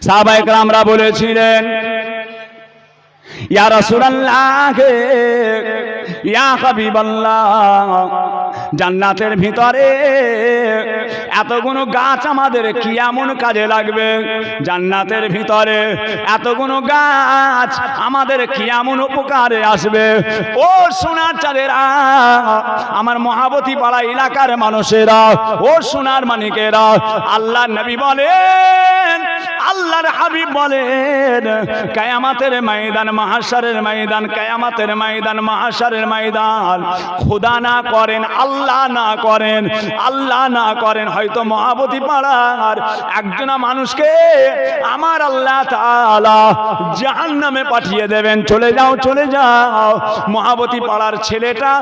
সাহাবায়ে কেরামরা বলেছিলেন, ইয়া রাসূলুল্লাহ, ইয়া হাবিবাল্লাহ, জান্নাতের ভিতরে এতগুলো গাছ আমাদের কি এমন কাজে লাগবে? জান্নাতের ভিতরে এতগুলো গাছ আমাদের কি এমন উপকারে আসবে? ও সোনার চাঁদেরা, আমার মহাবতী পাড়া এলাকার মানুষেরা, ও সোনার মানিকেরা, আল্লাহর নবী বলেন, আল্লাহর হাবিব বলেন, কিয়ামতের ময়দান, মাহশরের ময়দান, কিয়ামতের ময়দান, মাহশরের ময়দান, খোদা না করেন, আল্লাহ না করেন, আল্লাহ না করেন, হয়তো মহাবতী পাড়ার একজনা মানুষকে আমার আল্লাহ তাআলা জাহান্নামে পাঠিয়ে দেবেন। চলে যাও, চলে যাও, মহাবতী পাড়ার ছেলেটা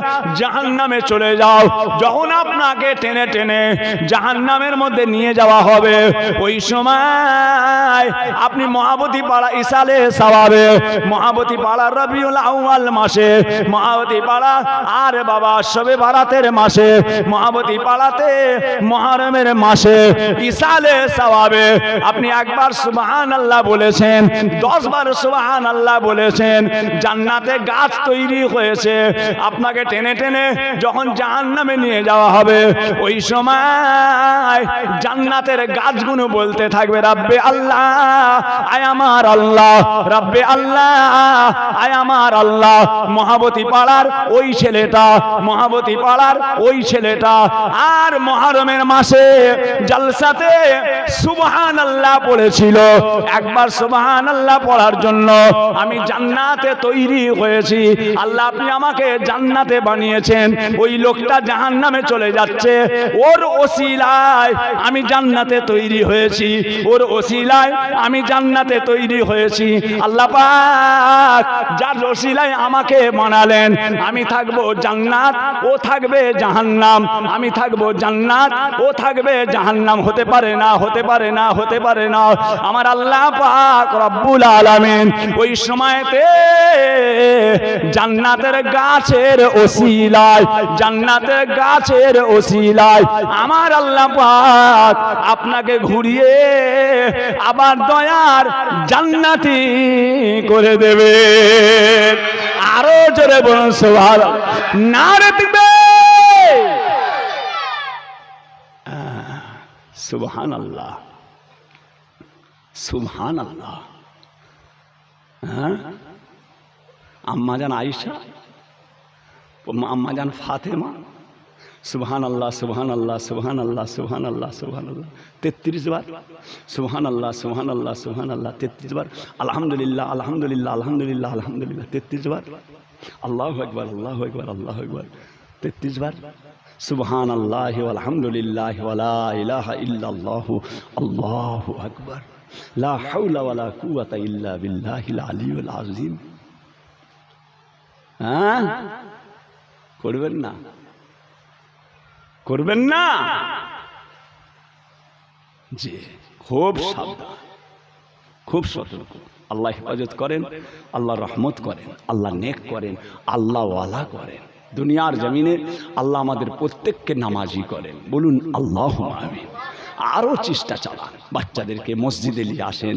জাহান্নামে চলে যাও। যখন আপনাকে টেনে টেনে জাহান্নামের মধ্যে নিয়ে যাওয়া হবে, ওই সময় আপনি মহাবতী পাড়া ইসালে সওয়াবে, মহাবতী পাড়া রবিউল আউয়াল মাসে, মহাবতী পাড়া আর বাবা শবে বারাতের মাসে, মহাবতী পাড়াতে মুহররমের মাসে ইসালে সওয়াবে আপনি একবার সুবহানাল্লাহ বলেছেন, 10 বার সুবহানাল্লাহ বলেছেন, জান্নাতে গাছ তৈরি হয়েছে। আপনাকে টেনে টেনে যখন জাহান্নামে নিয়ে যাওয়া হবে, ওই সময় জান্নাতের গাছগুলো বলতে থাকবে, রাব্বে আল্লাহ, আয় আমার আল্লাহ, রাব্বে আল্লাহ, আয় আমার আল্লাহ। মহাবতী পাড়ার ওই ছেলেটা, মহাবতী পাড়ার ওই ছেলেটা আর মুহররমের মাসে জলসাতে সুবহানাল্লাহ পড়েছিল। একবার সুবহানাল্লাহ পড়ার জন্য আমি জান্নাতে তৈরি হয়েছি, আল্লাহ আপনি আমাকে জান্নাতে বানিয়েছেন। ওই লোকটা জাহান্নামে চলে যাচ্ছে, ওর ওসিলায় আমি জান্নাতে তৈরি হয়েছি, ওর ওসিলায় আমি জান্নাতে তৈরি হয়েছি। আল্লাহ পাক যার ওসিলায় আমাকে বানালেন, আমি থাকবো জান্নাত, ও থাকবে জাহান্নাম, আমি থাকবো জান্নাত, ও থাকবে জাহান্নাম। হতে পারে না, হতে পারে না, হতে পারে না। আমার আল্লাহ পাক রব্বুল আলামিন ওই সময়তে জান্নাতের গাছের ওসিলায়, জান্নাতের গাছের ওসিলায় আমার আল্লাহ পাক আপনাকে ঘুরিয়ে আবার দয়ার জান্নাতি করে দেবে। আরো জোরে বলুন সুবহানাল্লাহ, নারে তাকবীর, সুবহানাল্লাহ, সুবহানাল্লাহ। হ্যাঁ, আম্মাজান আয়েশা, আম্মাজান ফাতেমা, সুবহানাল্লাহ, সুবহানাল্লাহ, সুবহানাল্লাহ, সুবহানাল্লাহ, সুবহানাল্লাহ 33 বার, সুবহানাল্লাহ, সুবহানাল্লাহ, সুবহানাল্লাহ 33 বার, আলহামদুলিল্লাহ, আলহামদুলিল্লাহ, আলহামদুলিল্লাহ, আলহামদুলিল্লাহ 33 বার, আল্লাহু আকবার, আল্লাহু আকবার, আল্লাহু আকবার 33 বার, সুবহানাল্লাহি ওয়া আলহামদুলিল্লাহি ওয়া লা ইলাহা ইল্লাল্লাহু আল্লাহু আকবার, লা হাওলা ওয়া লা কুওয়াতা ইল্লা বিল্লাহিল আলিয়্যিল আযীম। হ্যাঁ, করবেন না, করবেন না? জি, খুব সাবধান, খুব সতর্ক। আল্লাহ হেফাজত করেন, আল্লাহ রহমত করেন, আল্লাহ নেক করেন, আল্লাহ ওয়ালা করেন। দুনিয়ার জমিনে আল্লাহ আমাদের প্রত্যেককে নামাজি করেন। বলুন আল্লাহুম্মা আমিন। আরও চেষ্টা চালান, বাচ্চাদেরকে মসজিদে নিয়ে আসেন,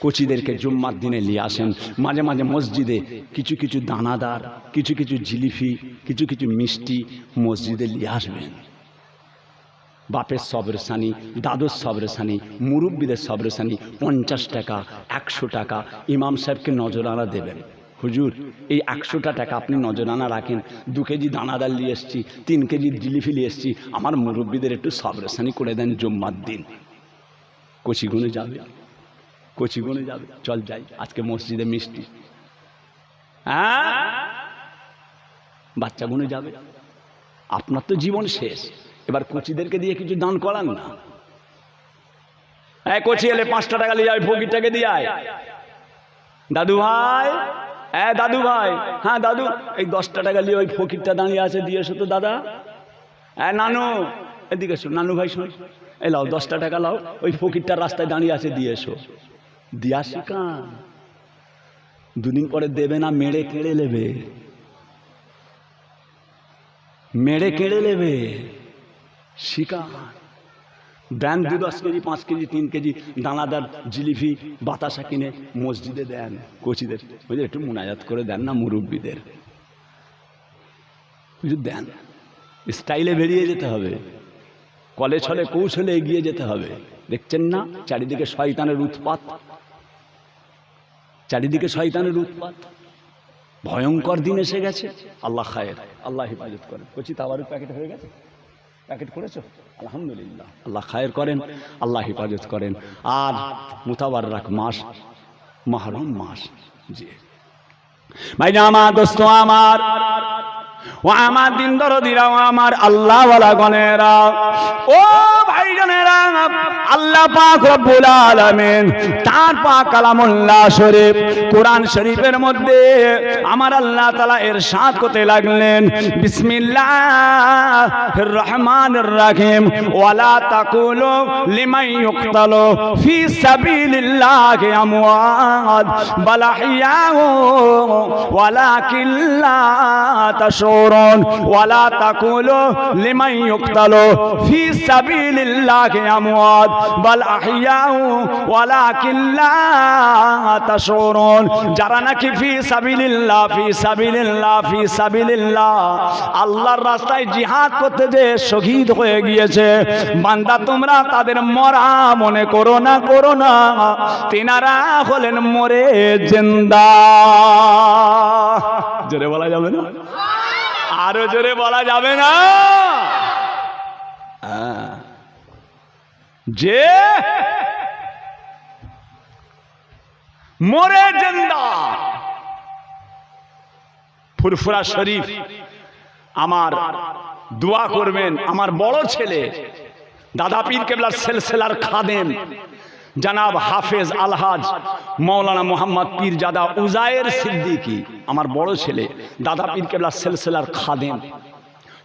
কোচিদেরকে জুম্মার দিনে নিয়ে আসেন। মাঝে মাঝে মসজিদে কিছু কিছু দানাদার, কিছু কিছু জিলিপি, কিছু কিছু মিষ্টি মসজিদে নিয়ে আসবেন। বাপের সবরেসানি, দাদুর সবরেসানি, মুরব্বীদের সবরেসানি 50 টাকা, 100 টাকা ইমাম সাহেবকে নজরানা দেবেন। হুজুর, এই 100টা টাকা আপনি নজরানা রাখেন, 2 কেজি দানাদার নিয়ে এসছি, 3 কেজি জিলিপি নিয়ে এসছি, আমার মুরব্বীদের একটু সবরেসানি করে দেন জুম্মার দিন। কচিগুনে যাবে, কচিগুনে যাবে, চল যাই আজকে মসজিদে মিষ্টি। হ্যাঁ, বাচ্চাগুনে যাবে। আপনার তো জীবন শেষ, এবার কোচিদেরকে দিয়ে কিছু দান করান না। কোচি এলে 5টা টাকা নিয়ে যাবে, ফকিরটাকে দিয়ে আয়। দাদু ভাই, দাদু ভাই, হ্যাঁ দাদু, এই 10টা টাকা নিয়ে ওই ফকিরটা দাঁড়িয়ে আছে দিয়ে এসো তো দাদা। নানু এদিকে এসো, নানু ভাই শোন, এই লাও 10টা টাকা লাও, ওই ফকিরটার রাস্তায় দাঁড়িয়ে আছে দিয়ে এসো। দিয়া শিকান, 2 দিন পরে দেবে না, মেরে কেড়ে নেবে, মেরে কেড়ে নেবে। শিকান দেন 2-10 কেজি 5 কেজি 3 কেজি দানাদার জিলিপি বাতাসা কিনে মসজিদে দেন কোচিদের, বুঝলেন, একটু মুনাজাত করে দেন না মুরব্বীদের, কিছু দেন। স্টাইলে বেরিয়ে যেতে হবে, কলে ছলে কৌশলে এগিয়ে যেতে হবে। দেখছেন না চারিদিকে শয়তানের উৎপাত, চারিদিকে শয়তানের উৎপাত, ভয়ঙ্কর দিন এসে গেছে। আল্লাহ খায়ের, আল্লাহ হেফাজত করেন। কচি তাওয়ারের প্যাকেট হয়ে গেছে, প্যাকেট করেছো? আলহামদুলিল্লাহ, আল্লাহ খায়ের করেন, আল্লাহ হেফাজত করেন। আর মুতাবাররাক মাস, মুহররম মাস, জি ভাইজান আমার, দোস্ত আমার, ও আমার দিন দরদিরা, ও আমার আল্লাহওয়ালা গণেরা, ও ভাইজানেরা, আল্লাহ পাক রব্বুল আলামিন তার পাক কালামুল্লাহ শরীফ কোরআন শরীফের মধ্যে আমার আল্লাহ তাআলা ইরশাদ করতে লাগলেন, বিসমিল্লাহির রহমানির রহিম, ওয়ালা তাকুলু লিমান ইউকতালু ফি সাবিলিল্লাহি আমওয়াত বাল আহইয়াউ ওয়ালাকিন লা তাশউরুন, ওয়ালা তাকুলু লিমান ইউকতালু ফি সাবিলিল্লাহি আমওয়াত বাল আহইয়াউ ওয়ালাকিন লা তাশউরুন। যারা নাকি ফি সাবিলিল্লাহ, ফি সাবিলিল্লাহ, ফি সাবিলিল্লাহ আল্লাহর রাস্তায় জিহাদ করতে যে শহীদ হয়ে গিয়েছে, বান্দা তোমরা তাদের মরা মনে করো না, করো না, তিনারা হলেন মরে জিন্দা। জোরে বলা যাবে না? আরো জোরে বলা যাবে না? যে মরে জিন্দা। ফুরফুরা শরীফ আমার দোয়া করবেন, আমার বড় ছেলে দাদা পীর কেবলার সিলসিলার খাদেম জনাব হাফেজ আলহাজ মৌলানা মোহাম্মদ পীরজাদা উজায়ের সিদ্দিকী, আমার বড় ছেলে দাদা পীর কেবলার সিলসিলার খাদেম।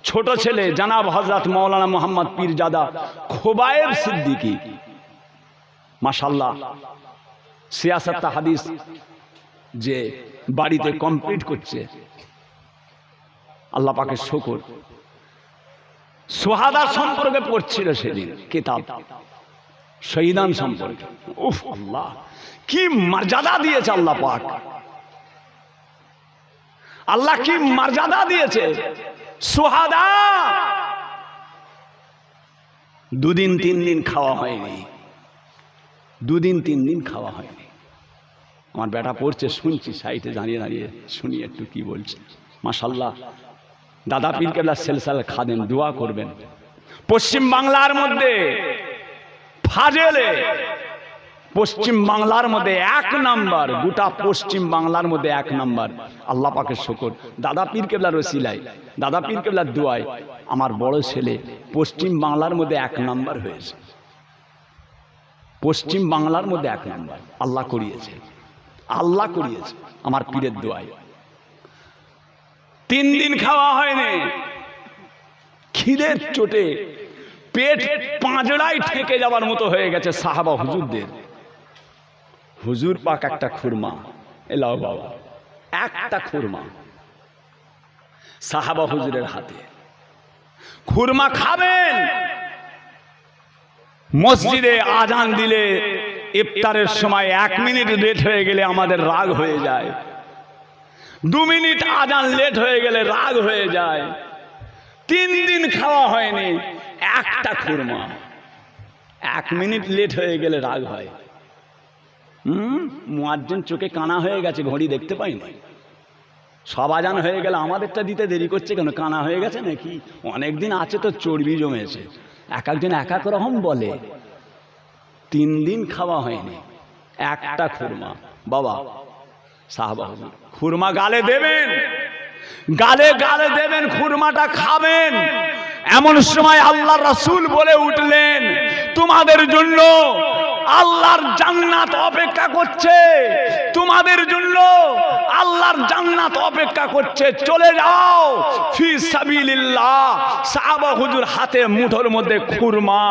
ছোট ছেলে জনাব হযরত মৌলানা মোহাম্মদ পীরজাদা খোবায়েব সিদ্দিকী, মাশাআল্লাহ সিয়াসত হাদিস যে বাড়িতে কমপ্লিট করছে, আল্লাহ পাকের শুকর। সুহাদা সম্পর্কে পড়ছিল সেদিন কিতাব, শহীদান সম্পর্কে। উফ, আল্লাহ কি মর্যাদা দিয়েছে আল্লাহ পাক, আল্লাহ কি মর্যাদা দিয়েছে। সুহাদা 2 দিন 3 দিন খাওয়া হয়নি, 2 দিন 3 দিন খাওয়া হয়নি। আমার বেটা পড়ছে, শুনছি সাইটে দাঁড়িয়ে দাঁড়িয়ে, শুনি একটু কি বলছে। মাশাআল্লাহ, দাদা পীর কেবলার সিলসিলার খাদেম, দোয়া করবেন। পশ্চিম বাংলার মধ্যে ফাজেলে, পশ্চিম বাংলার মধ্যে 1 নাম্বার, গোটা পশ্চিম বাংলার মধ্যে 1 নাম্বার। আল্লাহ পাকের শুকর, দাদা পীর কেবলার ওসিলায়, দাদা পীর কেবলার দোয়ায় আমার বড় ছেলে পশ্চিম বাংলার মধ্যে 1 নাম্বার হয়েছে। পশ্চিম বাংলার মধ্যে 1 নাম্বার আল্লাহ করিয়েছে, আল্লাহ করিয়েছে আমার পীরের দোয়ায়। 3 দিন খাওয়া হয়নি, খিদের চোটে পেট পাঁজরায় ঠেকে যাবার মতো হয়ে গেছে সাহাবা হুজুরদের। হুজুর পাক একটা খুরমা, এলাও বাবা, একটা খুরমা সাহাবা হুজুরের হাতে, খুরমা খাবেন। মসজিদে আজান দিলে ইফতারের সময় 1 মিনিট লেট হয়ে গেলে আমাদের রাগ হয়ে যায়, 2 মিনিট আজান লেট হয়ে গেলে রাগ হয়ে যায়। 3 দিন খাওয়া হয়নি, একটা খুরমা, 1 মিনিট লেট হয়ে গেলে রাগ হয়। মুয়াজ্জিন চোখে কানা হয়ে গেছে, ঘড়ি দেখতে পাইনি। সব আজান হয়ে গেলে আমাদেরটা দিতে দেরি করছে কেন? কানা হয়ে গেছে নাকি? অনেক দিন আছে তো, চর্বি জমেছে। এক একজন এক এক রকম বলে। 3 দিন খাওয়া হয়নি, একটা খুরমা। বাবা সাহাবা হুজুর খুরমা গালে দেবেন, গালে গালে দেবেন, খুরমাটা খাবেন। এমন সময় আল্লাহ রাসূল বলে উঠলেন, তোমাদের জন্য আল্লাহর জান্নাত অপেক্ষা করছে। তোমাদের জন্য আল্লাহর জান্নাত অপেক্ষা করছে, চলে যাও ফি সাবিলিল্লাহ। সাহাবা হুজুর হাতে মুঠোর মধ্যে খুরমা,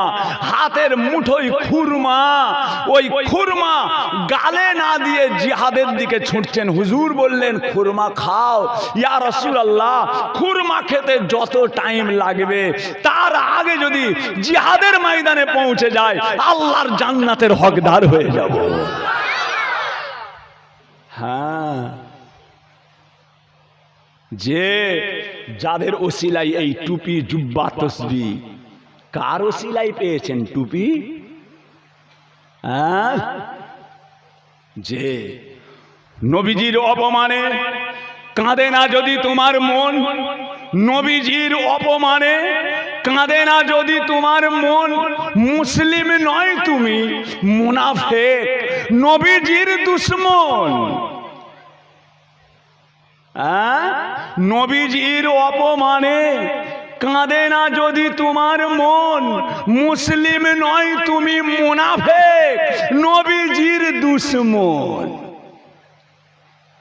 হাতের মুঠোই খুরমা, ওই খুরমা গালে না দিয়ে জিহাদের দিকে ছুটছেন। হুজুর বললেন খুরমা খাও। ইয়া রাসূলুল্লাহ, খুরমা খেতে যত টাইম লাগবে তার আগে যদি জিহাদের ময়দানে পৌঁছে যায় আল্লাহর জান্নাতের হকদার হয়ে যাব। হ্যাঁ, যে যাদের ওসিলাই এই টুপি জুব্বা তসবি, কার ওসিলাই পেয়েছেন টুপি? যে নবীজির অপমানে কাঁদে না যদি তোমার মন, নবীজির অপমানে কাঁদে না যদি তোমার মন, মুসলিম নয় তুমি মুনাফিক, নবীজির দুশমন। নবীজির অপমানে কাঁদে না যদি তোমার মন, মুসলিম নয় তুমি মুনাফিক, নবীজির দুশমন।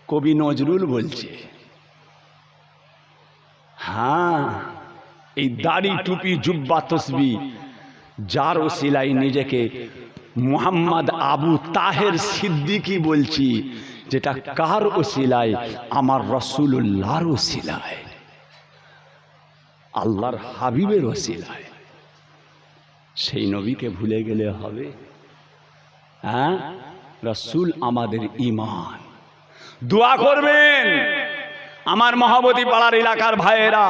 কবি নজরুল বলছে। হ্যাঁ, এই দাড়ি টুপি জুব্বা তসবি যার ওসিলাই নিজেকে মুহাম্মদ আবু তাহের সিদ্দিকী বলছি, যেটা কার ওসিলায়? আমার রাসূলুল্লাহর ওসিলায়, আল্লাহর হাবিবের ওসিলায়। সেই নবীকে ভুলে গেলে হবে? হ্যাঁ, রাসূল আমাদের ঈমান। দোয়া করবেন আমার মহাবতী পাড়ার এলাকার ভাইয়েরা,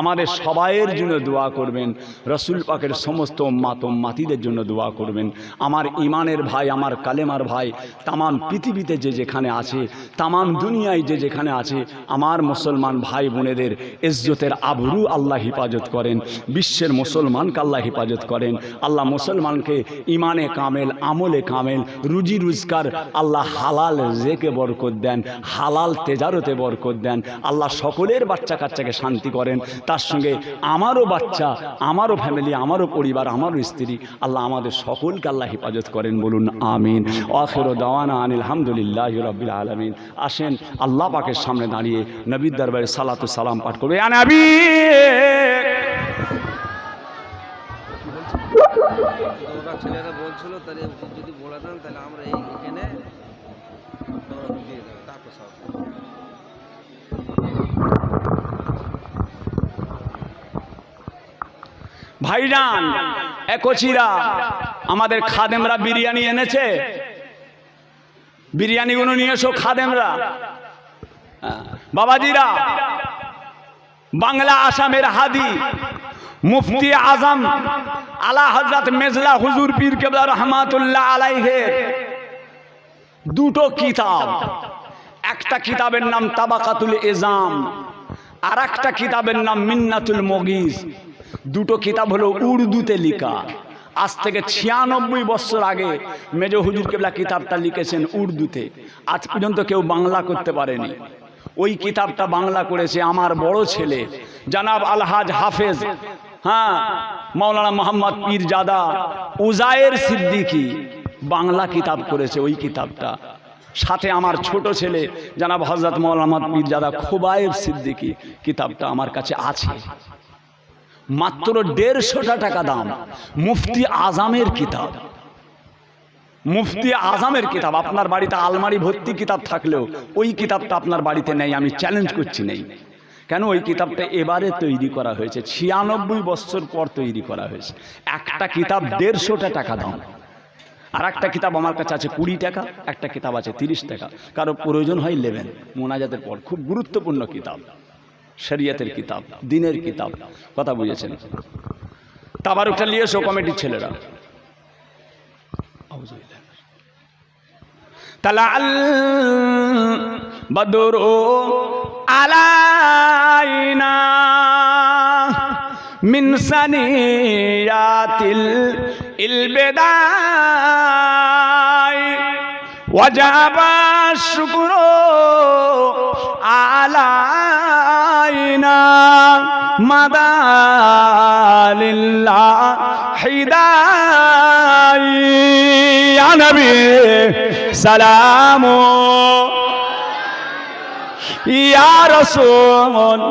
আমাদের সবাইয়ের জন্য দোয়া করবেন। রসুল পাকের সমস্ত উম্মাত উম্মাতিদের জন্য দোয়া করবেন। আমার ইমানের ভাই, আমার কালেমার ভাই তামাম পৃথিবীতে যে যেখানে আছে, তামাম দুনিয়ায় যে যেখানে আছে, আমার মুসলমান ভাই বোনেদের ইজ্জতের আবরু আল্লাহ হিফাজত করেন। বিশ্বের মুসলমানকে আল্লাহ হিফাজত করেন। আল্লাহ মুসলমানকে ইমানে কামেল, আমলে কামেল, রুজি রোজগার আল্লাহ হালাল রেজেকে বরকত দেন, হালাল তেজারতে বরকত দেন। আল্লাহ সকলের বাচ্চা কাচ্চাকে শান্তি করেন। তার সঙ্গে আমারও বাচ্চা, আমারও ফ্যামিলি, আমারও পরিবার, আমারও স্ত্রী, আল্লাহ আমাদের সকলকে আল্লাহ হেফাজত করেন, বলুন আমিন। আখিরু দাওয়ানা আনিল হামদুলিল্লাহি রাব্বিল আলামিন। আসেন আল্লাহ পাকের সামনে দাঁড়িয়ে নবীর দরবারে সালাতু সালাম পাঠ করবে। ইয়া নবী, ছেলেরা বলছিল তাহলে যদি বলে দেন তাহলে আমরা এইখানে দিয়ে দেবো। তারপর সব ভাইজান একচিরা আমাদের খাদেমরা বিরিয়ানি এনেছে, বিরিয়ানিগুলো নিয়ে এসো খাদেমরা। বাবাজিরা, বাংলা আসামের হাদি মুফতি আজম আলা হযরত মেজলা হুজুর পীর কেবলা রহমাতুল্লাহ আলাইহির দুটো কিতাব, একটা কিতাবের নাম তাবাকাতুল ইজাম, আর একটা কিতাবের নাম মিন্নাতুল মুগিজ। দুটো কিতাব হলো উর্দুতে লেখা। আজ থেকে 96 বছর আগে মেজ হুজুর কেবলা কিতাবটা লিখেছেন উর্দুতে। আজ পর্যন্ত কেউ বাংলা করতে পারেনি। ওই কিতাবটা বাংলা করেছে আমার বড় ছেলে জনাব আলহাজ হাফেজ, হ্যাঁ, মাওলানা মোহাম্মদ পীরজাদা উজায়ের সিদ্দিকী বাংলা কিতাব করেছে ওই কিতাবটা। সাথে আমার ছোট ছেলে জনাব হযরত মাওলানা পীরজাদা খোবায়েব সিদ্দিকী কিতাবটা আমার কাছে আছে। মাত্র 150 টাকা দাম। মুফতি আজমের কিতাব, মুফতি আজমের কিতাব। আপনার বাড়িতে আলমারি ভর্তি কিতাব থাকলেও ওই কিতাবটা আপনার বাড়িতে নেই, আমি চ্যালেঞ্জ করছি নেই। কেন? ওই কিতাবটা এবারে তৈরি করা হয়েছে, 96 বছর পর তৈরি করা হয়েছে। একটা কিতাব 150 টাকা দাম। আর একটা কিতাব আমার কাছে আছে 20 টাকা, একটা কিতাব আছে 30 টাকা। কারো প্রয়োজন হয় নেবেন মোনাজাতের পর। খুব গুরুত্বপূর্ণ কিতাব, শরিয়তের কিতাব, দিনের কিতাব। কথা বুঝেছেন? তাবারুকটা নিয়ে এসো কমিটির ছেলেরা। তালাল বদরু আলাইনা মিন সানিয়াতিল ইলবিদাই ওয়াজাবা শুকরু আলাইনা মাদালিল্লাহ হিদাই। ইয়া নবী সালামু ইয়া রাসূল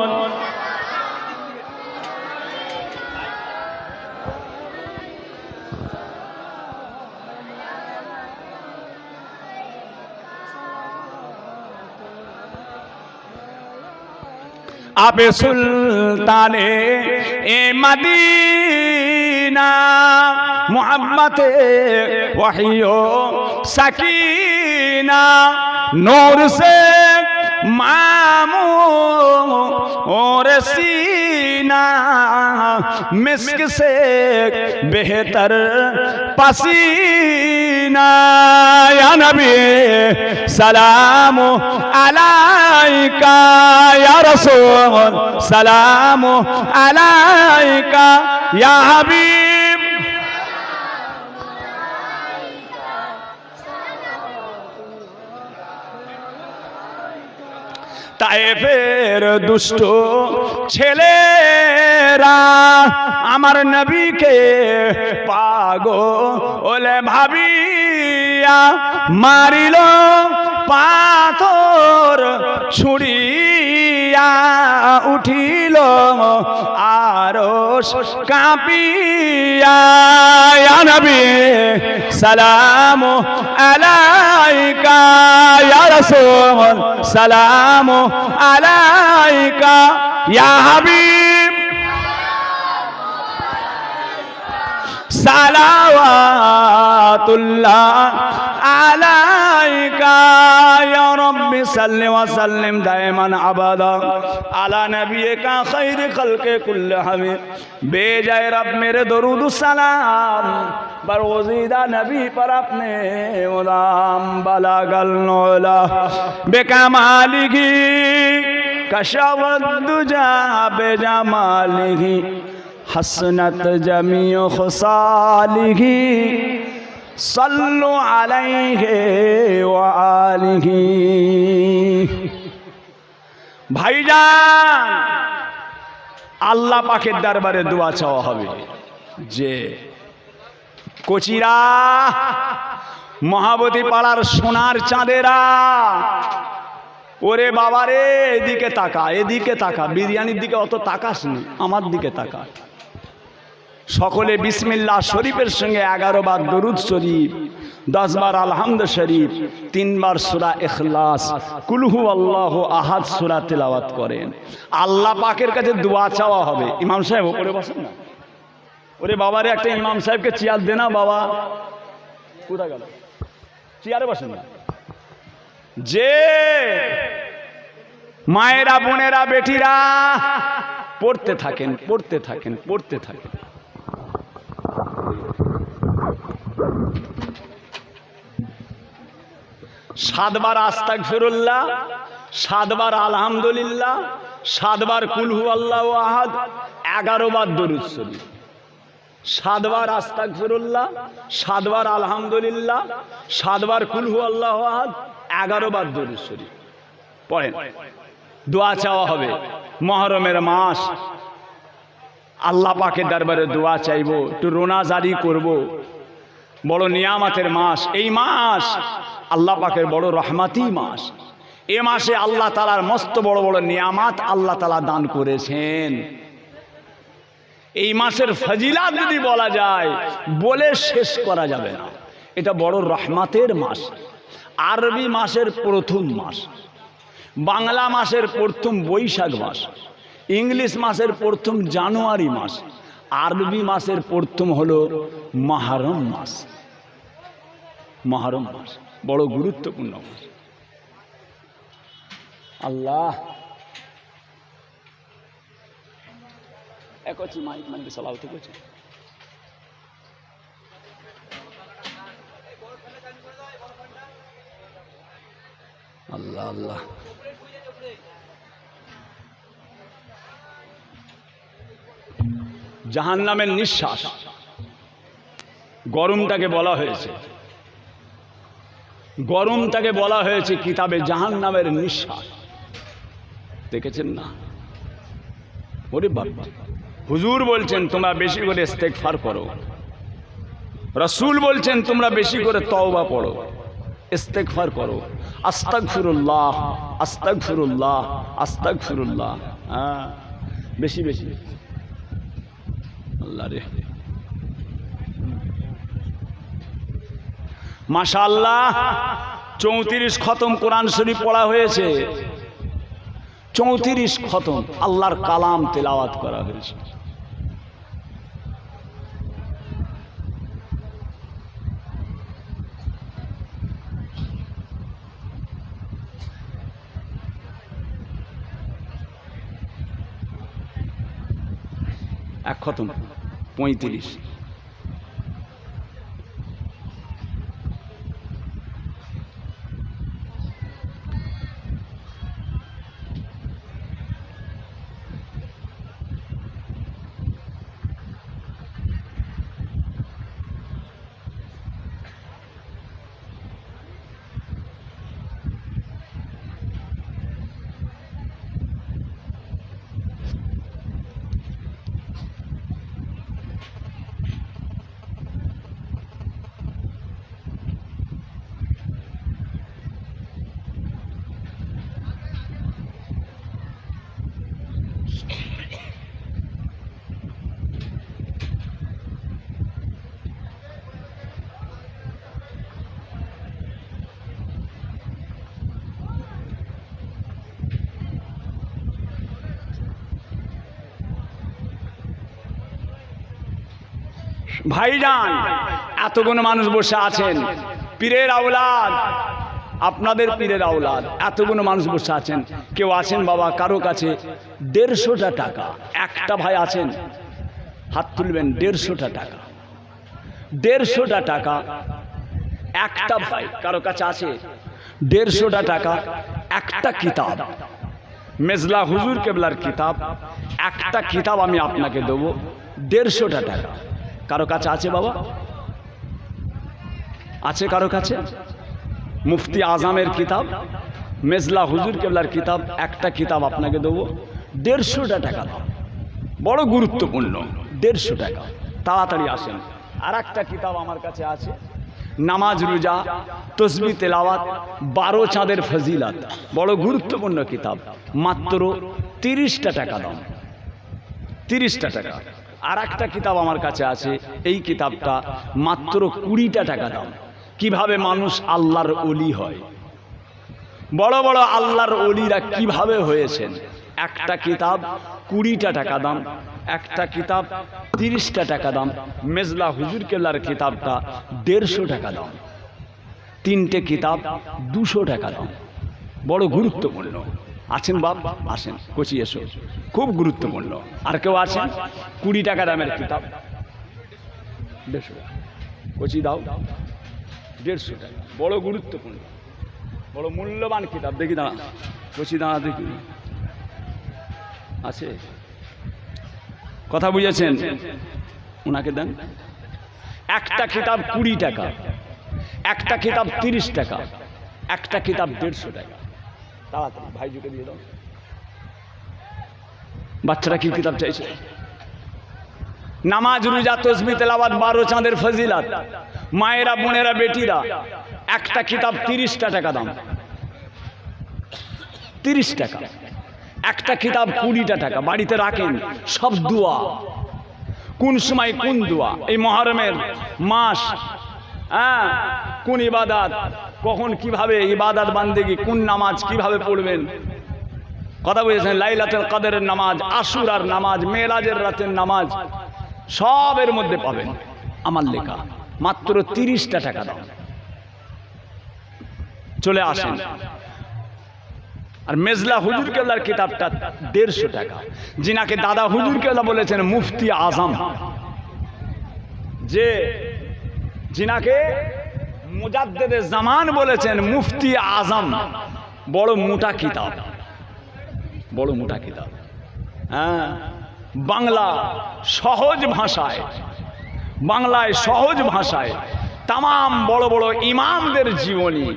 আবে সুলতানে এ মদিনা মুহাম্মদে ওয়াহিয়ো সাকিনা নূর সে मामूर सीना मिस्क से बेहतर पसीना या नबी सलाम अलैका या रसूल सलाम अलैका या हबीब তায়েফের দুষ্ট ছেলেরা আমার নবীকে পাগল ভাবিয়া মারিল পাথর ছুঁড়িয়া উঠিল আরশ কাঁপিয়া ইয়া নবী সালামু আলাইকা ইয়া রাসূল সালামু আলাইকা ইয়া হাবিব সালাওয়াতুল্লাহ আলাইকা ইয়া রাব্বি সাল্লি ওয়া সাল্লিম দাইমান আবাদা আলা নবিয়িকা খায়র খালকে কুল্লিহিম বেজায় রব মেরে দরুদ সালাম बरगुज़ीदा नबी पर अपने गुलाम बलागल नौला बेकमालिही कशवद्दुजा बेजमालिही हसनत जमीओ खुसालिही सल्लु अलैहि व आलिही भाईजान আল্লাহ পাকের দরবারে দোয়া চাওয়া হবে যে কোচিরা মহাবতী পাড়ার সোনার চাঁদেরা ওরে বাবারে এদিকে তাকা বিরিয়ানির দিকে অত তাকাস নি আমার দিকে তাকা সকলে বিসমিল্লাহ শরীফের সঙ্গে 11 বার দরুদ শরীফ 10 বার আলহামদ শরীফ 3 বার সূরা ইখলাস কুল হুয়াল্লাহু আহাদ সূরা তেলাওয়াত করেন আল্লাহ পাকের কাছে দোয়া চাওয়া হবে ইমাম সাহেব উপরে বসেন না ওরে বাবারে একটা ইমাম সাহেবকে চেয়ার দে না বাবা কোথা গেল চেয়ারে বসেন না যে মায়েরা বোনেরা বেটিরা পড়তে থাকেন 7 বার আস্তাগফিরুল্লাহ 7 বার আলহামদুলিল্লাহ 7 বার কুল হুয়াল্লাহু আহাদ 11 বার দরুদ শরীফ 7 বার আস্তাগফিরুল্লাহ 7 বার আলহামদুলিল্লাহ 7 বার কুল হুয়াল্লাহু আহাদ 11 বার দরুদ শরীফ পড়েন দোয়া চাওয়া হবে মুহররমের মাস আল্লাহ পাকের দরবারে দোয়া চাইবো একটু রোনা জারি করব বড় নিয়ামতের মাস এই মাস আল্লাহ পাকের বড় রহমতি মাস এই মাসে আল্লাহ তাআলার মস্ত বড় বড় নিয়ামত আল্লাহ তাআলা দান করেছেন এই মাসের ফজিলত যদি বলা যায় বলে শেষ করা যাবে না এটা বড় রহমতের মাস আরবি মাসের প্রথম মাস বাংলা মাসের প্রথম বৈশাখ মাস ইংলিশ মাসের প্রথম জানুয়ারি মাস আরবি মাসের প্রথম হলো মুহররম মাস বড় গুরুত্বপূর্ণ মাস আল্লাহ এক আছে মাইক মানে চালাও ঠিক আছে আল্লাহ আল্লাহ জাহান্নামের নিঃশ্বাস গরমটাকে বলা হয়েছে কিতাবে জাহান্নামের নিঃশ্বাস দেখেছেন না ওরে বাবা হুজুর বলছেন তোমরা বেশি করে ইস্তেগফার করো রাসূল বলছেন তোমরা বেশি করে তওবা পড়ো ইস্তেগফার করো, আস্তাগফিরুল্লাহ আস্তাগফিরুল্লাহ আস্তাগফিরুল্লাহ। হ্যাঁ, বেশি বেশি। আল্লাহ রে, মাশাআল্লাহ 34 খতম কোরআন শরীফ পড়া হয়েছে। 34 খতম আল্লাহর কালাম তেলাওয়াত করা হয়েছে। এক খতম 35। ভাইজান, এতগুলো মানুষ বসে আছেন, পীরের আওলাদ, আপনাদের পীরের আওলাদ, এতগুলো মানুষ বসে আছেন। কেউ আছেন বাবা কারো কাছে 150টা টাকা? একটা ভাই আছেন, হাত তুলবেন। 150টা টাকা, 150টা টাকা একটা ভাই কারো কাছে আছে? 150টা টাকা একটা কিতাব, মেজলা হুজুর কেবলার কিতাব, একটা কিতাব আমি আপনাকে দেবো। 150টা টাকা কারো কাছে আছে বাবা? আছে কারো কাছে? মুফতি আজমের কিতাব, মেজলা হুজুর কেবলার কিতাব, একটা কিতাব আপনাকে দেবো। 150টা টাকা দাও, বড় গুরুত্বপূর্ণ। 150 টাকা, তাড়াতাড়ি আসেন। আর একটা কিতাব আমার কাছে আছে, নামাজ রোজা তসবিহ তেলাওয়াত 12 চাঁদের ফজিলাত, বড় গুরুত্বপূর্ণ কিতাব, মাত্র 30টা টাকা দাম। 30টা টাকা। আর একটা কিতাব আমার কাছে আছে, এই কিতাবটা মাত্র 20টা টাকা দাম। কিভাবে মানুষ আল্লাহর ওলি হয়, বড় বড় আল্লাহর ওলিরা কিভাবে হয়েছেন। একটা কিতাব 20টা টাকা দাম, একটা কিতাব 30টা টাকা দাম। মেজলা হুজুর কেবলার কিতাবটা 150 টাকা দাম। 3টে কিতাব 200 টাকা দাম, বড় গুরুত্বপূর্ণ। আছেন বাপ? আসেন, কচি এসো, খুব গুরুত্বপূর্ণ। আর কেউ আছেন? 20 টাকা দামের কিতাব 150 টাকা, কচি দাও। 150 টাকা, বড় গুরুত্বপূর্ণ, বড় মূল্যবান কিতাব। দেখি দাঁড়া, কচি দাঁড়া, দেখি আছে কথা বুঝেছেন? ওনাকে দেন। একটা কিতাব 20 টাকা, একটা কিতাব 30 টাকা, একটা কিতাব 150 টাকা। তাড়াতাড়ি ভাইজুকে দিয়ে দাও। বাচ্চারা কি কিতাব চাইছে? নামাজ রোজা তসবিহ তেলাওয়াত 12 চাঁদের ফজিলাত, মায়েরা বোনেরা বেটিরা, একটা কিতাব 30টা টাকা দাম। 30 টাকা। একটা কিতাব 20টা টাকা। বাড়িতে রাখেন, সব দোয়া, কোন সময় কোন দোয়া, এই মুহররমের মাস, হ্যাঁ, কোন ইবাদত, কখন কিভাবে ইবাদত বান্দেগি, কোন নামাজ কিভাবে পড়বেন, কথা বুঝেছেন? লাইলাতুল কদরের নামাজ, আশুরার নামাজ, মেরাজের রাতের নামাজ, সবের মধ্যে পাবেন আমার লেখা। মাত্র 30টা টাকা দাম। চলে আসেন। আর মেজলা হুজুর কেবলার কিতাবটা 150 টাকা। যিনাকে দাদা হুজুর কেবলা বলেছেন মুফতি আজম, যে যিনাকে মুজাদ্দেদে জামান বলেছেন মুফতি আজম, বড় মোটা কিতাব, বড় মোটা কিতাব। হ্যাঁ, বাংলা সহজ ভাষায়, বাংলায় সহজ ভাষায় তামাম বড় বড় ইমামদের জীবনী,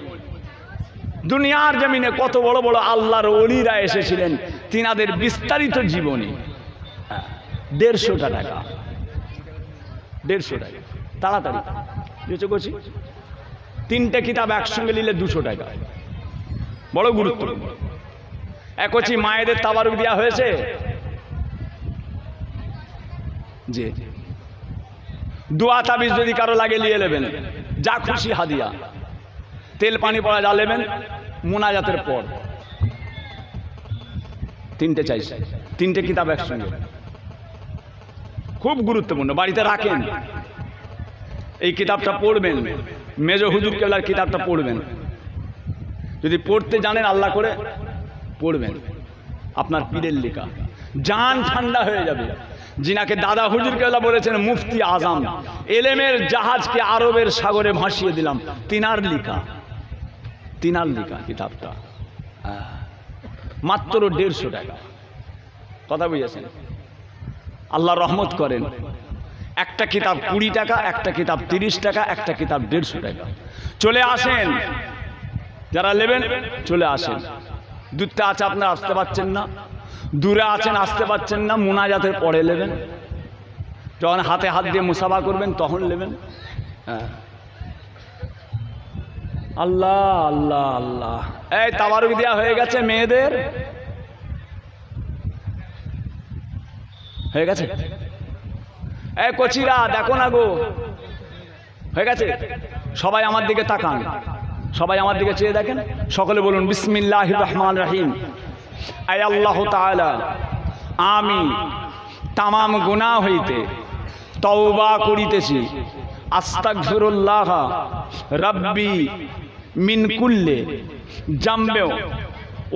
দুনিয়ার জমিনে কত বড় বড় আল্লাহর ওলিরা এসেছিলেন, তিনাদের বিস্তারিত জীবনী। 150 টাকা, 150 টাকা। তাড়াতাড়ি করছি। 3টে কিতাব একসঙ্গে নিলে 200 টাকা, বড় গুরুত্বপূর্ণ। এক হচ্ছে মায়েদের তাবারুক দেওয়া হয়েছে, যে দোয়া তাবিজ যদি কারো লাগে নিয়ে নেবেন, যা খুশি হাদিয়া, তেল পানি পড়া যা নেবেন মোনাজাতের পর। 3টে চাইছে, 3টে কিতাব একসঙ্গে, খুব গুরুত্বপূর্ণ, বাড়িতে রাখেন। এই কিতাবটা পড়বেন, মেজ হুজুর কেবলার কিতাবটা পড়বেন। যদি পড়তে জানেন আল্লাহ করে পড়বেন, আপনার পীরের লেখা, জান ঠান্ডা হয়ে যাবে। যিনাকে দাদা হুজুর কেবলা বলেছেন মুফতি আজম, এলেমের জাহাজকে আরবের সাগরে ভাসিয়ে দিলাম, তিনার লেখা কিতাবটা মাত্র 150 টাকা। কথা বুঝেছেন? আল্লাহ রহমত করেন। একটা কিতাব 20 টাকা, একটা কিতাব 30 টাকা, একটা কিতাব 150 টাকা। চলে আসেন, যারা নেবেন চলে আসেন। দূরতে আছে আপনারা আসতে পারছেন না, দূরে আছেন আসতে পারছেন না, মোনাজাতের পরে নেবেন, যখন হাতে হাত দিয়ে মুসাফা করবেন তখন নেবেন। হ্যাঁ, আল্লাহ আল্লাহ আল্লাহ। এই তাবারুক দেওয়া হয়ে গেছে মেয়েদের, হয়ে গেছে? এই কচিরা দেখো না গো, হয়ে গেছে? সবাই আমার দিকে তাকান, সবাই আমার দিকে চেয়ে দেখেন, সকলে বলুন বিসমিল্লাহির রহমানির রহিম। আয় আল্লাহ তাআলা, আমি তামাম গুনাহ হইতে তওবা করিতেছি, আস্তাগফিরুল্লাহ রাব্বি মিন কুল্লি জামবে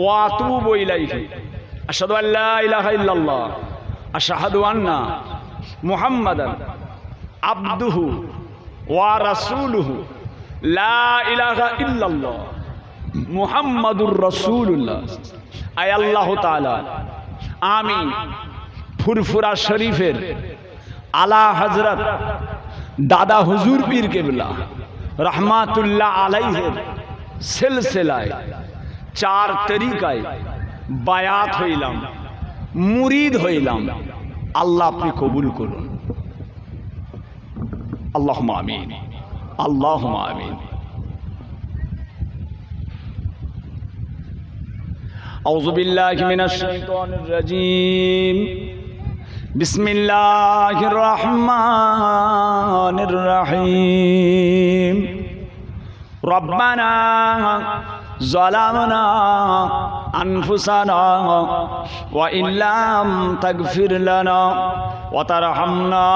ওয়া আতুবু ইলাইহি, আশহাদু আল্লা ইলাহা ইল্লাল্লাহ, আশহাদু আন্না মুহাম্মাদান আবদুহু ওয়া রাসূলুহু, লা ইলাহা ইল্লাল্লাহ মুহাম্মাদুর রাসূলুল্লাহ। আয় আল্লাহ তাআলা, আমি ফুরফুরা শরীফের আলা হযরত দাদা হুজুর পীর কেবলা রহমাতুল্লাহ আলাইহির সিলসিলায় 4 তরিকায় বায়াত হইলাম, মুরিদ হইলাম। আল্লাহ আপনি কবুল করুন, আল্লাহুম্মা আমিন, আল্লাহুম্মা আমিন। আউযু বিল্লাহি মিনাশ শাইতানির রাজীম, বিসমিল্লাহির রহমানির রহিম। রব্বানা যালামনা আনফুসানা ওয়া ইল্লাম তাগফির লানা ওয়া তারহামনা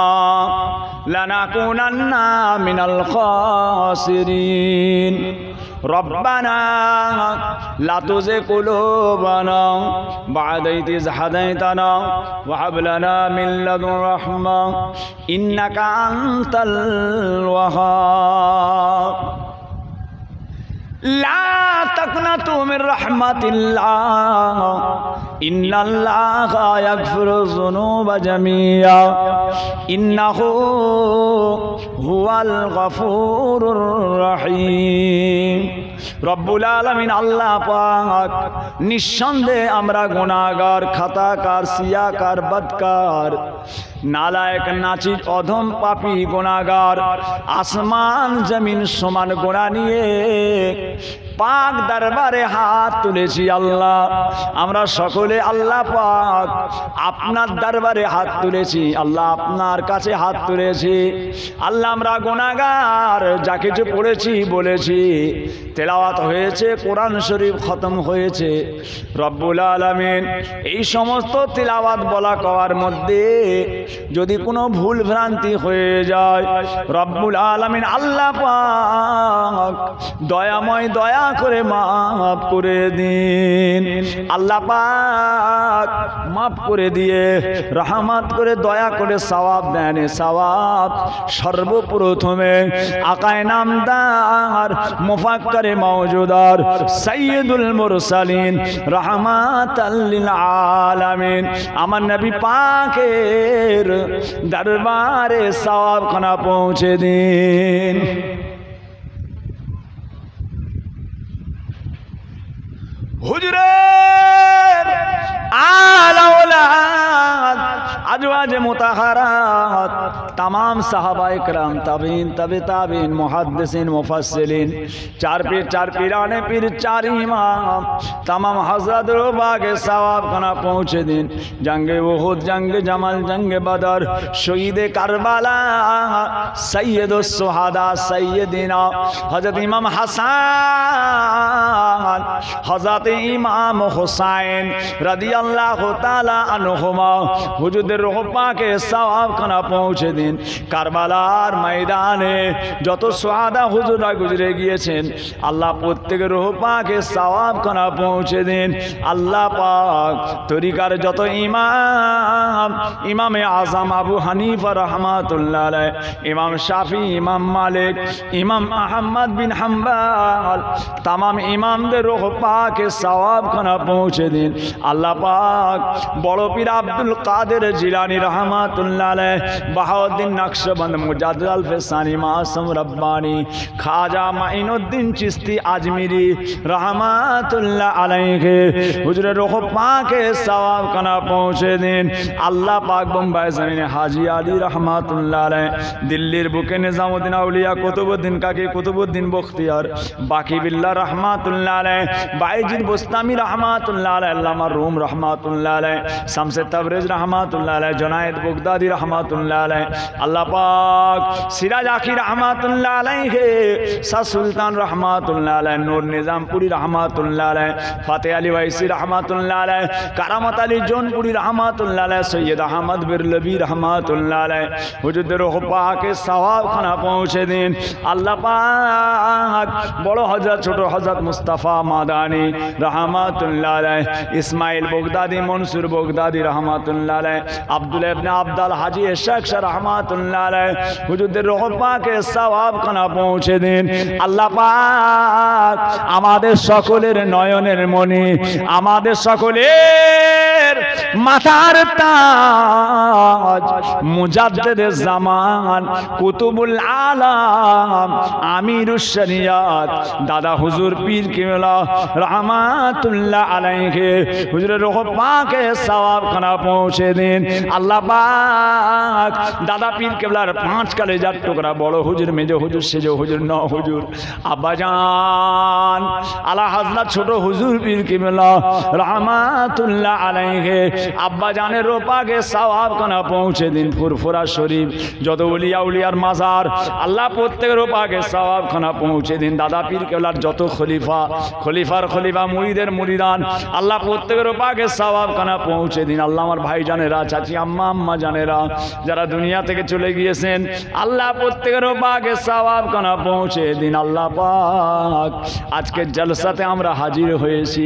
লানাকুনান্না মিনাল খাসিরিন। রব্বানা লা তুযিগ কুলুবানা বা'দা ইয হাদাইতানা ওয়া হাব লানা মিন লাদুন রাহমা ইন্নাকা আনতাল ওয়াহ্হাব। লা তাকনাতু মির রাহমাতিল্লাহ ইন্নাল্লাহা ইয়াগফিরুয যুনুবা জামিআ ইন্নাহু হুয়াল গফুরুর রহিম। রব্বুল আলামিন আল্লাহ পাক, নিঃসন্দেহে আমরা গুনাহগার, খাতাকার, সিয়াকার, বদকার, নালায়েক, নাচির, অধম, পাপী, গুনাহগার, আসমান জমিন সমান গুনাহ নিয়ে পাক দরবারে হাত তুলেছি। আল্লাহ আমরা সকলে আল্লাহ পাক আপনার দরবারে হাত তুলেছি, আল্লাহ আপনার কাছে হাত তুলেছি। আল্লাহ আমরা গুনাহগার, যা কিছু পড়েছি বলেছি, তেলাওয়াত হয়েছে, কোরআন শরীফ খতম হয়েছে, রব্বুল আলামিন এই সমস্ত তেলাওয়াত বলা কওয়ার মধ্যে যদি কোনো ভুল ভ্রান্তি হয়ে যায়, রব্বুল আলামিন আল্লাহ পাক দয়াময়, দয়া করে মাফ করে দিন। আল্লাহ পাক মাফ করে দিয়ে রহমত করে দয়া করে সওয়াব দেন। সওয়াব সর্বপ্রথমে আকায়ে নামদার মুফাক্কিরে মাওজুদার সাইয়্যিদুল মুরসালিন রাহমাতাল লিল আলামিন আমার নবী পাকের দরবারে সওয়াব খানা পৌঁছে দিন। হুজুরের আল আওলাদ আজওয়াজে মুতাহারাত, तमाम সাহাবা ইকরাম, তাবিঈন, তবে তাবিঈন, মুহাদ্দিসিন, মুফাসসিরিন, চার পীরানে পীর, চার ইমাম, तमाम হযরতের বাগে সওয়াব খানা পৌঁছে দিন। জঙ্গে উহুদ, জঙ্গে জামাল, জঙ্গে বদর, শহীদে কারবালা, সৈয়দুস শুহাদা, সৈয়দিনা হযরত ইমাম হাসান, হযরত ইমাম হুসাইন রাদিয়াল্লাহু তাআলা আনহুমা, হুজুরদের রূহ পাকে সওয়াব খানা পৌঁছে দিন। কারবালার ময়দানে যত শুহাদা হুজুররা গুজরে গিয়েছেন, আল্লাহ প্রত্যেকের রূহ পাকে সওয়াব খানা পৌঁছে দিন। আল্লাহ পাক তরিকার যত ইমাম, ইমামে আযম আবু হানিফা রাহমাতুল্লাহ আলাইহি, ইমাম শাফি, ইমাম মালিক, ইমাম আহমদ বিন হাম্বল, तमाम ইমামদের রূহ পাকে সওয়াব খানা পৌঁছে দিন। আল্লাহ পাক বড় পীর আব্দুল কাদের জিলানী রাহমাতুল্লাহ আলাইহি, বাহাউদ্দিন নকশবন্দ, মুজাদ্দিদ আল ফিসানি, মাসুম রব্বানি, খাজা মাইনুদ্দিন চিশতি আজমিরি রাহমাতুল্লাহ আলাইহি, হুজুরের রূহ পাকে সওয়াব খানা পৌঁছে দিন। আল্লাহ পাক বোম্বাই জমিনে হাজী আলী রাহমাতুল্লাহ আলাইহি, দিল্লির বুকে নিজামুদ্দিন আউলিয়া কুতুবউদ্দিন কাকি, কুতুবউদ্দিন বখতিয়ার, বাকি বিল্লাহ রাহমাতুল্লাহ আলাইহি, বাইজিদ বুস্তামি রাহমাতুল্লাহ আলাইহি, আল্লামা রুম রাহমাতুল্লাহ আলাইহি, শামসে তাবরিজ রাহমাতুল্লাহ আলাইহি, জুনায়েদ বাগদাদি রাহমাতুল্লাহ আলাইহি, আল্লাহ পাক সিরাজ আখি রাহমাতুল্লাহ আলাইহি, শাহ সুলতান রাহমাতুল্লাহ আলাইহি, নূর নিজামপুরি রাহমাতুল্লাহ আলাইহি, ফাতে আলী ওয়াইসি রাহমাতুল্লাহ আলাইহি, কারামত আলী জৌনপুরি রাহমাতুল্লাহ আলাইহি, সৈয়দ আহমদ বিরলবি রাহমাতুল্লাহ আলাইহি, হুজুরদের রূহ পাকে সওয়াব খানা পৌঁছে দিন। আল্লাহ পাক বড় হযরত, ছোট হযরত মুস্তাফা মাদানী রাহমাতুল্লাহ আলাইহি, ইসমাইল বাগদাদি, মনসুর বাগদাদি রাহমাতুল্লাহ আলাইহি, আব্দুল্লাহ ইবনে আব্দাল হাজী শেখ শাহ রাহমাতুল্লাহ আলাইহি, হুজুরদের রূহ পাকে সওয়াব খানা পৌঁছে দিন। আল্লাহ পাক আমাদের সকলের নয়নের মণি, আমাদের সকলের মাথার তাজ, মুজাদ্দিদে জামান, কুতুবুল আলাম, আমিরুশ শরিয়াত, দাদা হুজুর পীর কিবলা রাহমাতুল্লাহ আলাইহি, হুজুরের রূহ পাকে সওয়াব খানা পৌঁছে দিন। আল্লাহ পাক দাদা পীর কিবলার 5 কলেজার টুকরা, বড় হুজুর, মেজ হুজুর, সেজ হুজুর, ন হুজুর, আব্বাজান আলা হযরত ছোট হুজুর পীর কিবলা রাহমাতুল্লাহ আলাইহি, আব্বাজানের রূহ পাকে সওয়াব খানা পৌঁছে দিন। ফুরফুরা শরীফ যত ওলিয়া উলিয়ার মাজার, আল্লাহ প্রত্যেকের রূহ পাকে সওয়াব খানা পৌঁছে দিন। দাদা পীর কেবলার যত খলিফা, খলিফার খলিফা, মুরিদের মুরিদান, আল্লাহ প্রত্যেকের রূহ পাকে সওয়াব খানা পৌঁছে দিন। আল্লাহ আমার ভাই জানেরা, চাচি আম্মা আম্মা জানেরা যারা দুনিয়া থেকে চলে গিয়েছেন, আল্লাহ প্রত্যেকের রূহ পাকে সওয়াব খানা পৌঁছে দিন। আল্লাহ পাক আজকে জলসাতে আমরা হাজির হয়েছি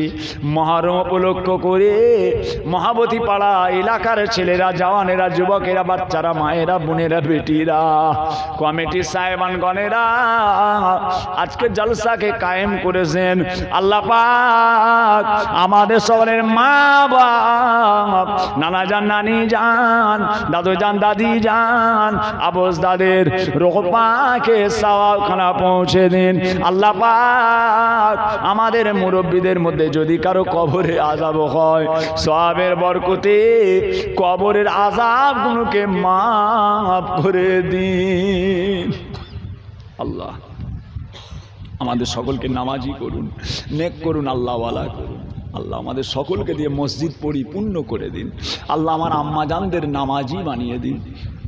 মহরম উপলক্ষ করে। মহাবতী পাড়া এলাকার ছেলেরা, জওয়ানেরা, যুবকেরা, বাচ্চারা, মায়েরা, বোনেরা, বেটিরা, কমিটি সাহেবানগণেরা আজকে জলসাকে কায়েম করেছেন। আল্লাহ পাক আমাদের সকলের মা বাপ, নানা জান, নানি জান, দাদু জান, দাদি জান, আবুজ দাদের রূহ পাকে সওয়াব খানা পৌঁছে দিন। আল্লাহ পাক আমাদের মুরব্বীদের মধ্যে যদি কারো কবরে আযাব হয়, সওয়াবের বরকতে কবরের আযাবগুলোকে মাফ করে দিন। আল্লাহ আমাদের সকলকে নামাজি করুন, নেক করুন, আল্লাহওয়ালা করুন। আল্লাহ আমাদের সকলকে দিয়ে মসজিদ পরিপূর্ণ করে দিন। আল্লাহ আমার আম্মাজানদের নামাজি বানিয়ে দিন।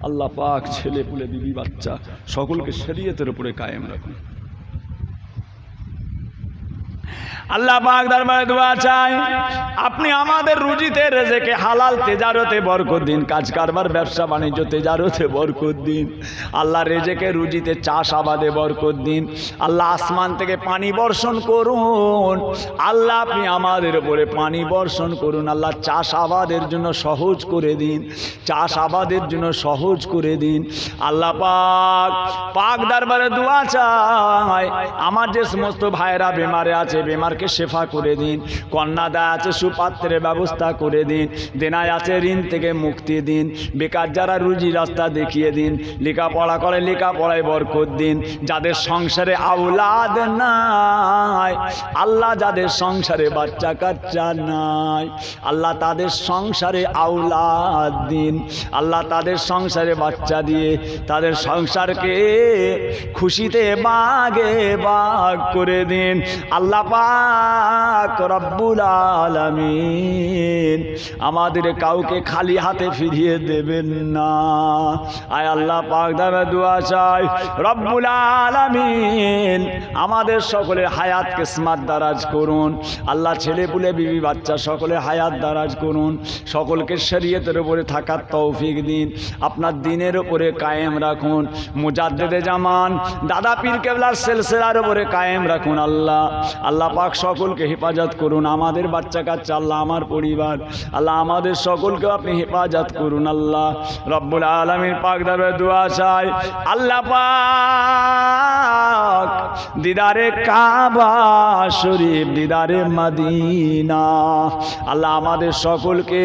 আল্লাহ পাক ছেলে পুলে, বিবি বাচ্চা সকলকে শরীয়তের উপরে কায়েম রাখুন। আল্লাহ পাক দরবারে দোয়া চাই, আপনি আমাদের রুজিতে রেজেকে হালাল তেজারতে বরকত দিন, কাজ কারবার ব্যবসা বাণিজ্য তেজারতে বরকত দিন। আল্লাহ রেজেকে রুজিতে চাষ আবাদে বরকত দিন। আল্লাহ আসমান থেকে পানি বর্ষণ করুন। আল্লাহ আপনি আমাদের উপরে পানি বর্ষণ করুন। আল্লাহ চাষ আবাদের জন্য সহজ করে দিন, চাষ আবাদের জন্য সহজ করে দিন। আল্লাহ পাক পাক দরবারে দোয়া চাই, আমার যে সমস্ত ভাইরা বেমারে আছে, বেমারকে শেফা করে দিন। কন্যাদায় আছে, সুপাত্রের ব্যবস্থা করে দিন। দেনায় আছে, ঋণ থেকে মুক্তি দিন। বেকার যারা রুজি রাস্তা দেখিয়ে দিন। লেখাপড়া করে, লেখাপড়ায় বরকত দিন। যাদের সংসারে আওলাদ নাই, আল্লাহ যাদের সংসারে বাচ্চা কাচ্চা নাই আল্লাহ তাদের সংসারে আওলাদ দিন, আল্লাহ তাদের সংসারে বাচ্চা দিয়ে তাদের সংসারকে খুশিতে বাগে বাগ করে দিন। আল্লাহ পাক রব্বুল আলামিন আমাদের কাউকে খালি হাতে ফিরিয়ে দেবেন না। আয় আল্লাহ পাক দামে দোয়া চাই রব্বুল আলামিন আমাদের সকলের হায়াত কিসমত দারাজ করুন। আল্লাহ ছেলে পুলে বিবি বাচ্চা সকলের হায়াত দারাজ করুন, সকলকে শরীয়তের উপরে থাকার তৌফিক দিন, আপনার দিনের উপরে কায়েম রাখুন, মুজাদ্দেদে জামান দাদা পীর কেবলার সিলসিলার উপরে কায়েম রাখুন। আল্লাহ আল্লাহ পাক সকলকে হেফাজত করুন, আমাদের বাচ্চা কাচ্চা আল্লাহ আমার পরিবার আল্লাহ আমাদের সকলকে আপনি হেফাজত করুন। আল্লাহ রব্বুল আলামিন পাক দাবে দোয়া চাই আল্লাহ পাক দিদারে কাবা শরীফ দিদারে মদিনা আল্লাহ আমাদের সকলকে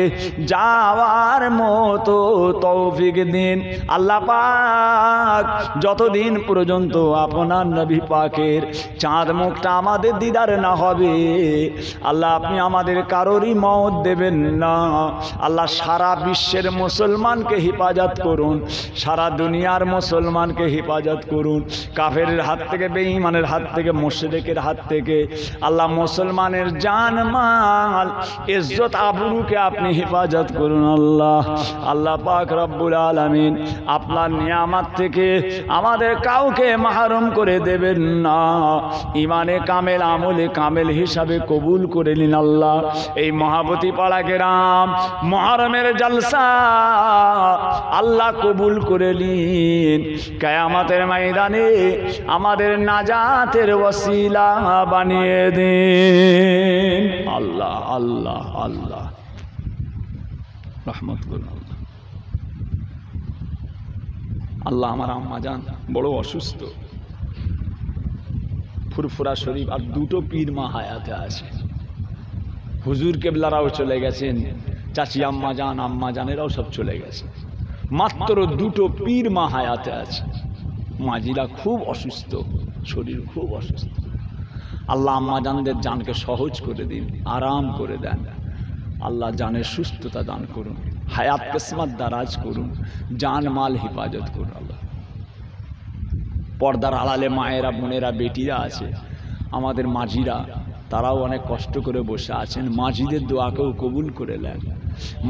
যাওয়ার মতো তৌফিক দিন। আল্লাহ পাক যতদিন পর্যন্ত আপনার নবী পাকের চাঁদ মুখটা আমাদের দিদার না হবে আল্লাহ আপনি আমাদের কারোরই মওত দেবেন না। আল্লাহ সারা বিশ্বের মুসলমানকে হেফাজত করুন, সারা দুনিয়ার মুসলমানকে হেফাজত করুন কাফেরের হাত থেকে, বেঈমানের হাত থেকে, মুশরিকের হাত থেকে। আল্লাহ মুসলমানের জান মাল ইজ্জত আবরুকে আপনি হেফাজত করুন। আল্লাহ আল্লাহ পাক রব্বুল আলামিন আপনার নিয়ামত থেকে আমাদের কাউকে মাহরুম করে দেবেন না। ইমানে কামেল আমলে কামেল হিসাবে কবুল করে নিন। আল্লাহ এই মহাবতী পাড়া গ্রাম মুহররমের জলসা আল্লাহ কবুল করে নিন, কিয়ামতের ময়দানে আমাদের নাজাতের ওসিলা বানিয়ে দিন। আল্লাহ আল্লাহ আল্লাহ রহমত করুন। আল্লাহ আমার আম্মা জান বড় অসুস্থ, ফুরফুরা শরীফ আর দুটো পীর মা হায়াতে আছে। হুজুর কেবলারাও চলে গেছেন, চাচি আম্মা জানেরাও সব চলে গেছে, মাত্র দুটো পীর মা হায়াতে আছে। মাজিরা খুব অসুস্থ, শরীর খুব অসুস্থ। আল্লাহ আম্মা জানদের জানকে সহজ করে দিন, আরাম করে দেন। আল্লাহ জানের সুস্থতা দান করুন, হায়াত কিসমত দারাজ করুন, জান মাল হেফাজত করুন। আল্লাহ পর্দার আড়ালে মায়েরা বোনেরা বেটিরা আছে, আমাদের মাঝিরা তারাও অনেক কষ্ট করে বসে আছেন। মাঝিদের দোয়াকেও কবুল করে নেন,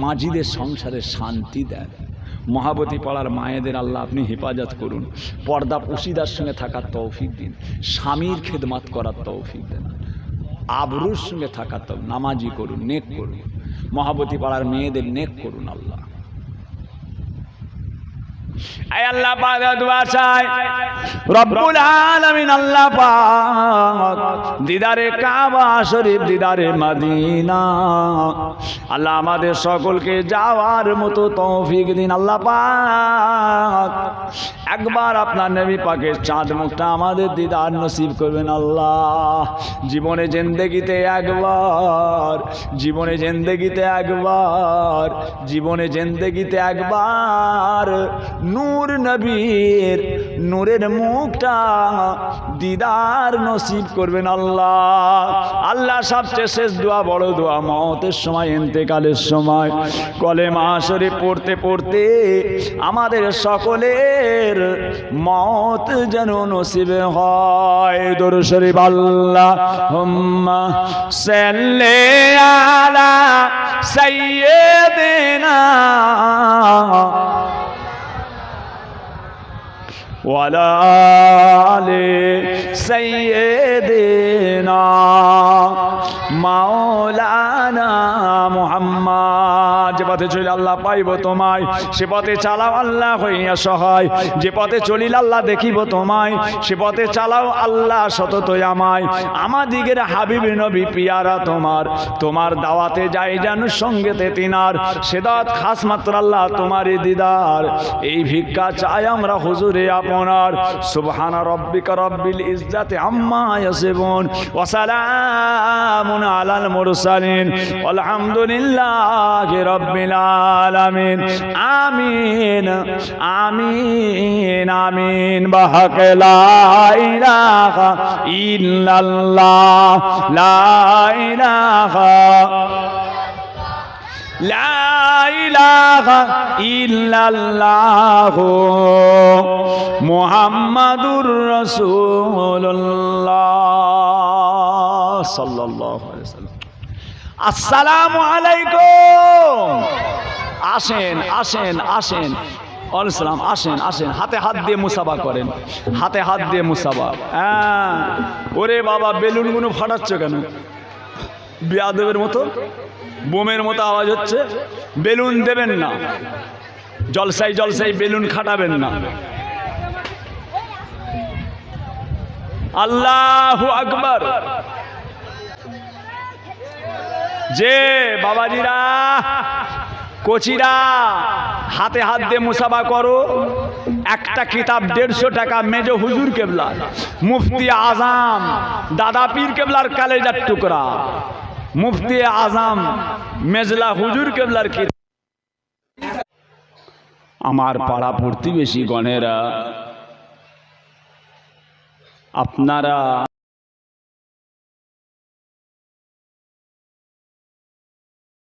মাঝিদের সংসারে শান্তি দেন। মহাবতী পাড়ার মায়েদের আল্লাহ আপনি হেফাজত করুন, পর্দা পুশিদার সঙ্গে থাকার তৌফিক দিন, স্বামীর খেদমত করার তৌফিক দেন, আবরুর সঙ্গে থাকার তৌফিক, নামাজি করুন, নেক করুন, মহাবতী পাড়ার মেয়েদের নেক করুন। আল্লাহ আয় আল্লাহ পাক দোয়া চাই রব্বুল আলামিন আল্লাহ পাক দিদারে কাবা শরীফ দিদারে মদিনা আল্লাহ আমাদের সকলকে যাওয়ার মতো তৌফিক দিন। আল্লাহ পাক একবার আপনার নবী পাকের চাঁদ মুখটা আমাদের দিদার নসিব করবেন। আল্লাহ জীবনে জিন্দেগিতে একবার, জীবনে জিন্দেগিতে একবার, জীবনে জিন্দেগিতে একবার নূর নবীর নূরের মুখটা দিদার নসিব করবেন। আল্লাহ আল্লাহ সবচেয়ে শেষ দোয়া, বড় দোয়া, মওতের সময়, ইন্তেকালের সময় কলেমা শরীফ পড়তে পড়তে আমাদের সকলের মওত যেন নসিব হয়। দরুদ শরীফ আল্লাহুম্মা সাল্লি আলা সাইয়্যিদিনা ওয়ালা আলি সাইয়্যিদিনা মাওলানা মুহাম্মদ। যে পথে চলি আল্লাহ পাইব তোমায়, সে পথে চালাও আল্লাহ হইয়া সহায়। যে পথে চলিল আল্লাহ দেখিব তোমায়, সে পথে চালাও আল্লাহ সততই আমায়। আমাদিগের হাবিব নবী পিয়ারা তোমার, তোমার দাওয়াতে যাই যেন সঙ্গেতে তিনার। সে দাওয়াত খাস মাত্র আল্লাহ তোমারই দিদার। এই ভিক্ষা চাই আমরা হুজুরে আপনার। সুবহানা রাব্বিকা রাব্বিল ইজ্জাতি আম্মা ইয়াসিফুন ওয়া সালামুন আলাল মুরসালিন আলহামদুলিল্লাহি রাব্বিল লিল আলামিন আমিন আমিন আমিন বহক লা ইলাহা ইল্লাল্লাহ লা ইলাহা লা ইলাহা ইল্লাল্লাহু মুহাম্মাদুর রাসূলুল্লাহ সাল্লাল্লাহু আলাইহি ওয়াসাল্লাম। আসসালামু আলাইকুম। আসেন আসেন আসেন, ওয়ালাইকুম সালাম। আসেন আসেন, হাতে হাত দিয়ে মুসাফা করেন, হাতে হাত দিয়ে মুসাফা। হ্যাঁ, ওরে বাবা বেলুনগুলো ফাটাচ্ছ কেন? বেয়াদবের মতো, বোমের মতো আওয়াজ হচ্ছে। বেলুন দেবেন না, জলসাই জলসাই বেলুন খাটাবেন না। আল্লাহু আকবার। যে বাবাজিরা কোচিরা হাতে হাত দিয়ে মুসাফা করো। একটা কিতাব 150 টাকা, মেজো হুজুর কেবলা মুফতি আজম দাদা পীর কেবলার কালেজার টুকরা মুফতি আজম মেজলা হুজুর কেবলার কিতাব। আমার পাড়া প্রতিবেশী গণেরা, আপনারা